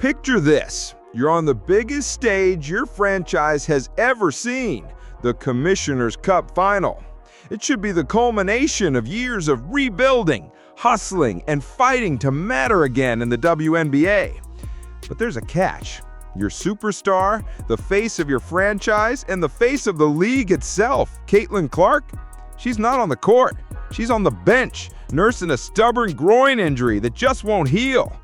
Picture this. You're on the biggest stage your franchise has ever seen, the Commissioner's Cup Final. It should be the culmination of years of rebuilding, hustling, and fighting to matter again in the WNBA. But there's a catch. Your superstar, the face of your franchise, and the face of the league itself, Caitlin Clark, she's not on the court. She's on the bench, nursing a stubborn groin injury that just won't heal.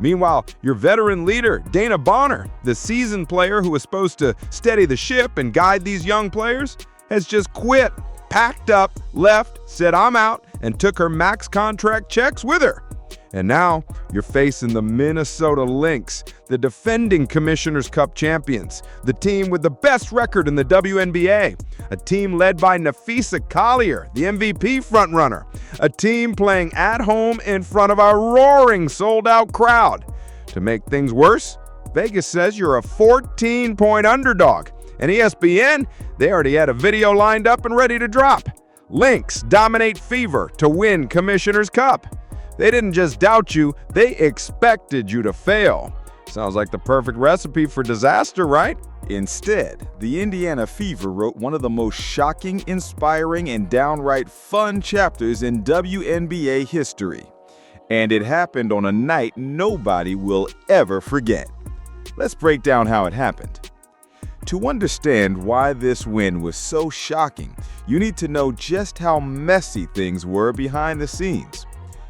Meanwhile, your veteran leader, Dana Bonner, the seasoned player who was supposed to steady the ship and guide these young players, has just quit, packed up, left, said I'm out, and took her max contract checks with her. And now, you're facing the Minnesota Lynx, the defending Commissioner's Cup champions, the team with the best record in the WNBA, a team led by Nafisa Collier, the MVP frontrunner, a team playing at home in front of a roaring sold-out crowd. To make things worse, Vegas says you're a 14-point underdog, and ESPN, they already had a video lined up and ready to drop. Lynx dominate Fever to win Commissioner's Cup. They didn't just doubt you, they expected you to fail. Sounds like the perfect recipe for disaster, right? Instead, the Indiana Fever wrote one of the most shocking, inspiring, and downright fun chapters in WNBA history. And it happened on a night nobody will ever forget. Let's break down how it happened. To understand why this win was so shocking, you need to know just how messy things were behind the scenes.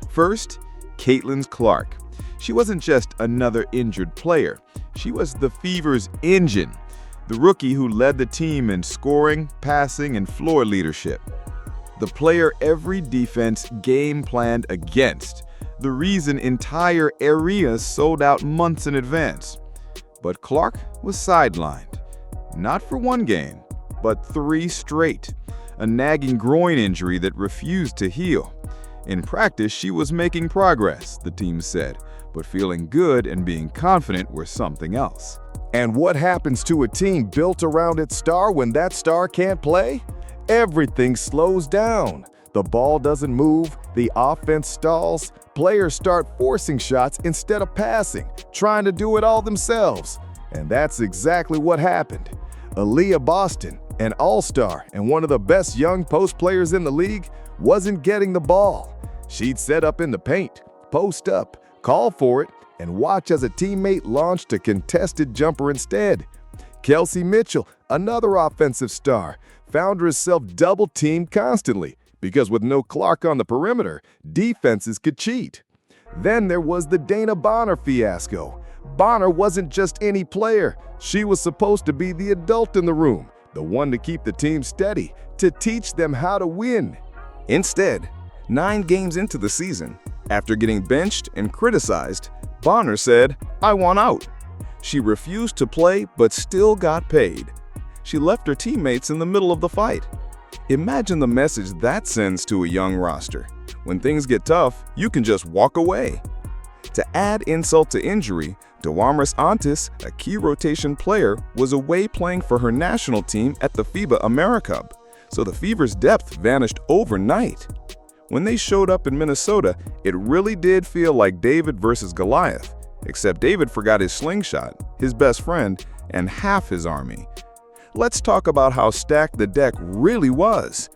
First, Caitlin Clark. She wasn't just another injured player. She was the Fever's engine, the rookie who led the team in scoring, passing, and floor leadership. The player every defense game planned against, the reason entire areas sold out months in advance. But Clark was sidelined, not for one game, but 3 straight, a nagging groin injury that refused to heal. In practice, she was making progress, the team said, but feeling good and being confident were something else. And what happens to a team built around its star when that star can't play? Everything slows down. The ball doesn't move, the offense stalls, players start forcing shots instead of passing, trying to do it all themselves. And that's exactly what happened. Aaliyah Boston, an all-star and one of the best young post players in the league, wasn't getting the ball. She'd set up in the paint, post up, call for it, and watch as a teammate launched a contested jumper instead. Kelsey Mitchell, another offensive star, found herself double-teamed constantly because with no Clark on the perimeter, defenses could cheat. Then there was the Dana Bonner fiasco. Bonner wasn't just any player. She was supposed to be the adult in the room, the one to keep the team steady, to teach them how to win. Instead, 9 games into the season, after getting benched and criticized, Bonner said, "I want out." She refused to play but still got paid. She left her teammates in the middle of the fight. Imagine the message that sends to a young roster. When things get tough, you can just walk away. To add insult to injury, Dawamarus Antis, a key rotation player, was away playing for her national team at the FIBA AmeriCup, so the Fever's depth vanished overnight. When they showed up in Minnesota, it really did feel like David versus Goliath, except David forgot his slingshot, his best friend, and half his army. Let's talk about how stacked the deck really was.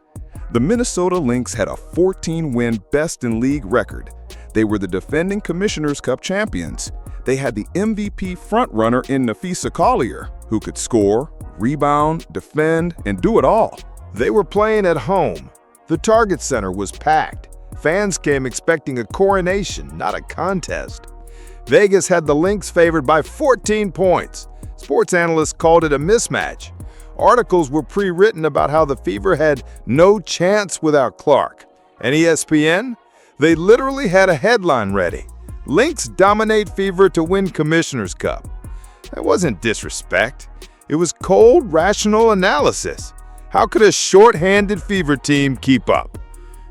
The Minnesota Lynx had a 14-win best-in-league record. They were the defending Commissioner's Cup champions. They had the MVP frontrunner in Nafisa Collier, who could score, rebound, defend, and do it all. They were playing at home. The Target Center was packed. Fans came expecting a coronation, not a contest. Vegas had the Lynx favored by 14 points. Sports analysts called it a mismatch. Articles were pre-written about how the Fever had no chance without Clark. And ESPN? They literally had a headline ready. Lynx dominate Fever to win Commissioner's Cup. That wasn't disrespect. It was cold, rational analysis. How could a short-handed Fever team keep up?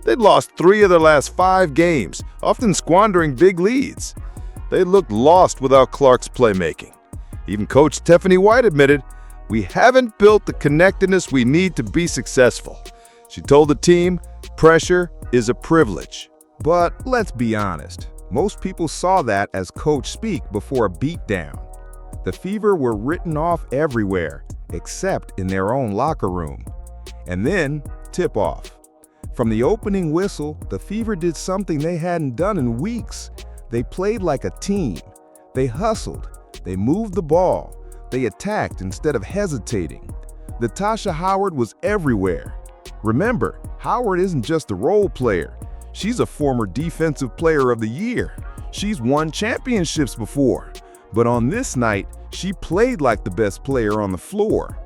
They'd lost 3 of their last 5 games, often squandering big leads. They looked lost without Clark's playmaking. Even Coach Stephanie White admitted, "We haven't built the connectedness we need to be successful." She told the team, "Pressure is a privilege." But let's be honest, Most people saw that as coach speak before a beatdown. The Fever were written off everywhere, except in their own locker room. And then, tip-off. From the opening whistle, the Fever did something they hadn't done in weeks. They played like a team. They hustled. They moved the ball. They attacked instead of hesitating. Nafisa Howard was everywhere. Remember, Howard isn't just a role player. She's a former Defensive Player of the Year. She's won championships before. But on this night, she played like the best player on the floor.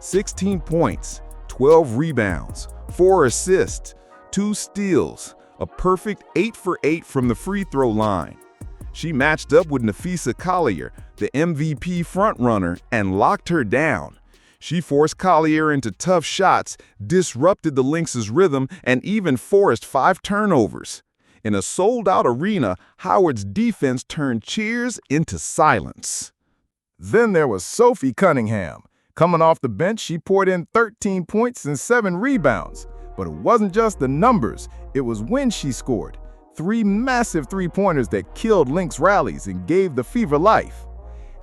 16 points, 12 rebounds, 4 assists, 2 steals, a perfect 8 for 8 from the free throw line. She matched up with Nafisa Collier, the MVP frontrunner, and locked her down. She forced Collier into tough shots, disrupted the Lynx's rhythm, and even forced 5 turnovers. In a sold-out arena, Howard's defense turned cheers into silence. Then there was Sophie Cunningham. Coming off the bench, she poured in 13 points and 7 rebounds. But it wasn't just the numbers, it was when she scored. 3 massive three-pointers that killed Lynx rallies and gave the Fever life.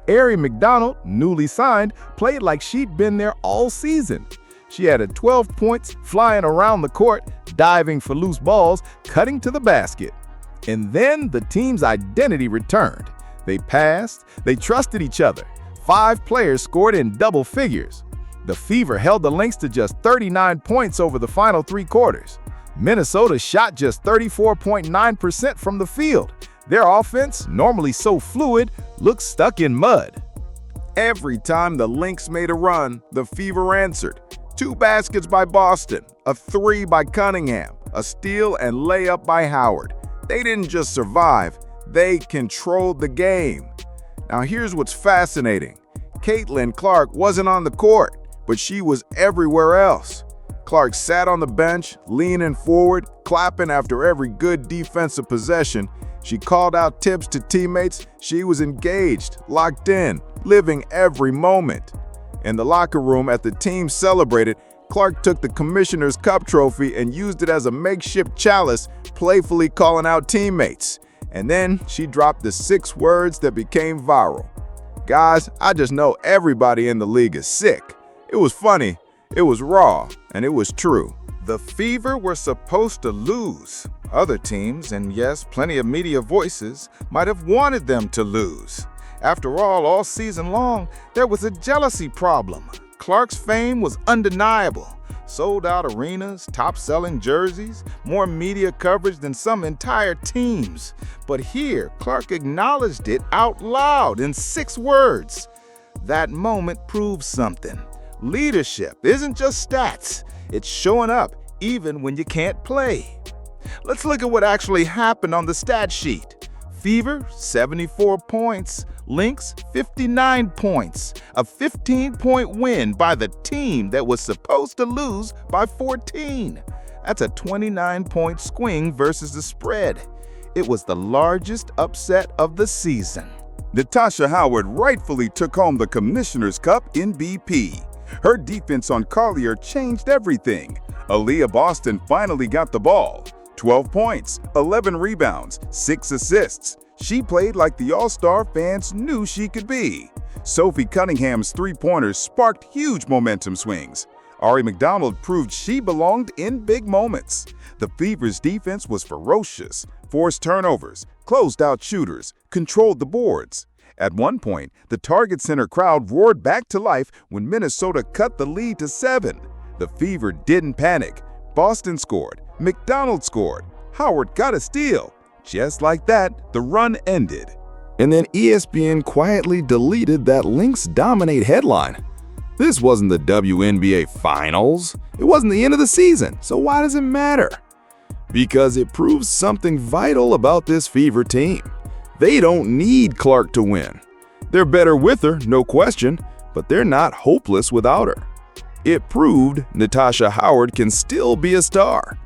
Aari McDonald, newly signed, played like she'd been there all season. She added 12 points, flying around the court, diving for loose balls, cutting to the basket. And then the team's identity returned. They passed, they trusted each other. 5 players scored in double figures. The Fever held the Lynx to just 39 points over the final 3 quarters. Minnesota shot just 34.9% from the field. Their offense, normally so fluid, looked stuck in mud. Every time the Lynx made a run, the Fever answered. 2 baskets by Boston, a 3 by Cunningham, a steal and layup by Howard. They didn't just survive, they controlled the game. Now here's what's fascinating. Caitlin Clark wasn't on the court, but she was everywhere else. Clark sat on the bench, leaning forward, clapping after every good defensive possession. She called out tips to teammates. She was engaged, locked in, living every moment. In the locker room, as the team celebrated, Clark took the Commissioner's Cup trophy and used it as a makeshift chalice, playfully calling out teammates. And then she dropped the 6 words that became viral. Guys, I just know everybody in the league is sick. It was funny, it was raw, and it was true. The Fever were supposed to lose. Other teams, and yes, plenty of media voices, might have wanted them to lose. After all season long, there was a jealousy problem. Clark's fame was undeniable. Sold-out arenas, top-selling jerseys, more media coverage than some entire teams. But here, Clark acknowledged it out loud in 6 words. That moment proves something. Leadership isn't just stats. It's showing up even when you can't play. Let's look at what actually happened on the stat sheet. Fever, 74 points. Lynx, 59 points. A 15-point win by the team that was supposed to lose by 14. That's a 29-point swing versus the spread. It was the largest upset of the season. Nafisa Howard rightfully took home the Commissioner's Cup MVP. Her defense on Collier changed everything. Aaliyah Boston finally got the ball. 12 points, 11 rebounds, 6 assists. She played like the All-Star fans knew she could be. Sophie Cunningham's 3-pointers sparked huge momentum swings. Aari McDonald proved she belonged in big moments. The Fever's defense was ferocious, forced turnovers, closed out shooters, controlled the boards. At one point, the Target Center crowd roared back to life when Minnesota cut the lead to 7. The Fever didn't panic. Boston scored. McDonald scored. Howard got a steal. Just like that, the run ended. And then ESPN quietly deleted that Lynx dominate headline. This wasn't the WNBA Finals. It wasn't the end of the season, so why does it matter? Because it proves something vital about this Fever team. They don't need Clark to win. They're better with her, no question, but they're not hopeless without her. It proved Nafisa Howard can still be a star.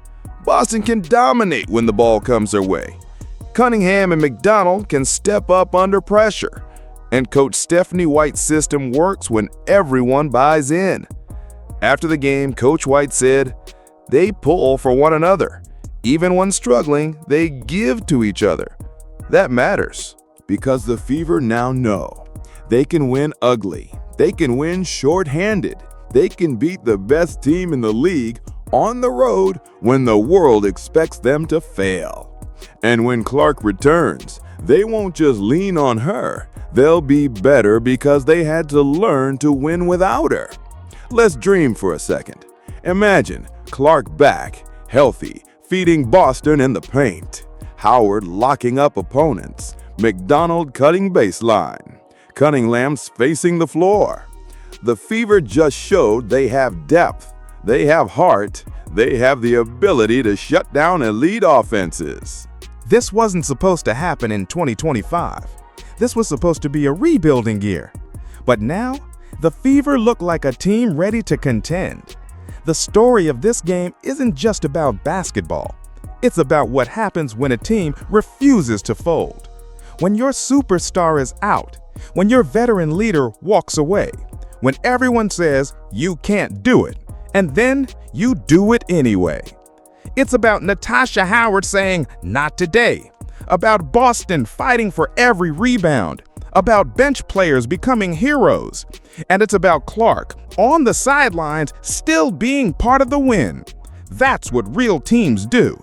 Boston can dominate when the ball comes their way. Cunningham and McDonald can step up under pressure. And Coach Stephanie White's system works when everyone buys in. After the game, Coach White said, "They pull for one another. Even when struggling, they give to each other." That matters because the Fever now know they can win ugly, they can win short-handed, they can beat the best team in the league on the road when the world expects them to fail. And when Clark returns, they won't just lean on her, they'll be better because they had to learn to win without her. Let's dream for a second. Imagine Clark back, healthy, feeding Boston in the paint, Howard locking up opponents, McDonald cutting baseline, Cunningham's facing the floor. The Fever just showed they have depth, they have heart, they have the ability to shut down elite offenses. This wasn't supposed to happen in 2025. This was supposed to be a rebuilding year. But now, the Fever look like a team ready to contend. The story of this game isn't just about basketball. It's about what happens when a team refuses to fold. When your superstar is out, when your veteran leader walks away, when everyone says you can't do it, and then you do it anyway. It's about Natasha Howard saying, "Not today," about Boston fighting for every rebound, about bench players becoming heroes, and it's about Clark on the sidelines still being part of the win. That's what real teams do.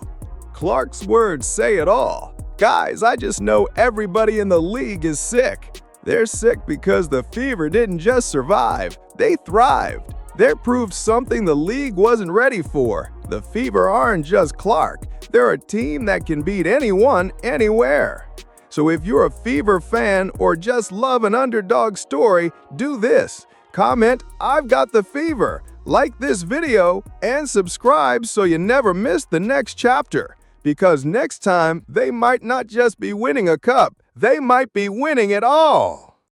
Clark's words say it all. Guys, I just know everybody in the league is sick. They're sick because the Fever didn't just survive, they thrived. They proved something the league wasn't ready for. The Fever aren't just Clark. They're a team that can beat anyone, anywhere. So if you're a Fever fan or just love an underdog story, do this. Comment, "I've got the Fever," like this video, and subscribe so you never miss the next chapter. Because next time, they might not just be winning a cup, they might be winning it all.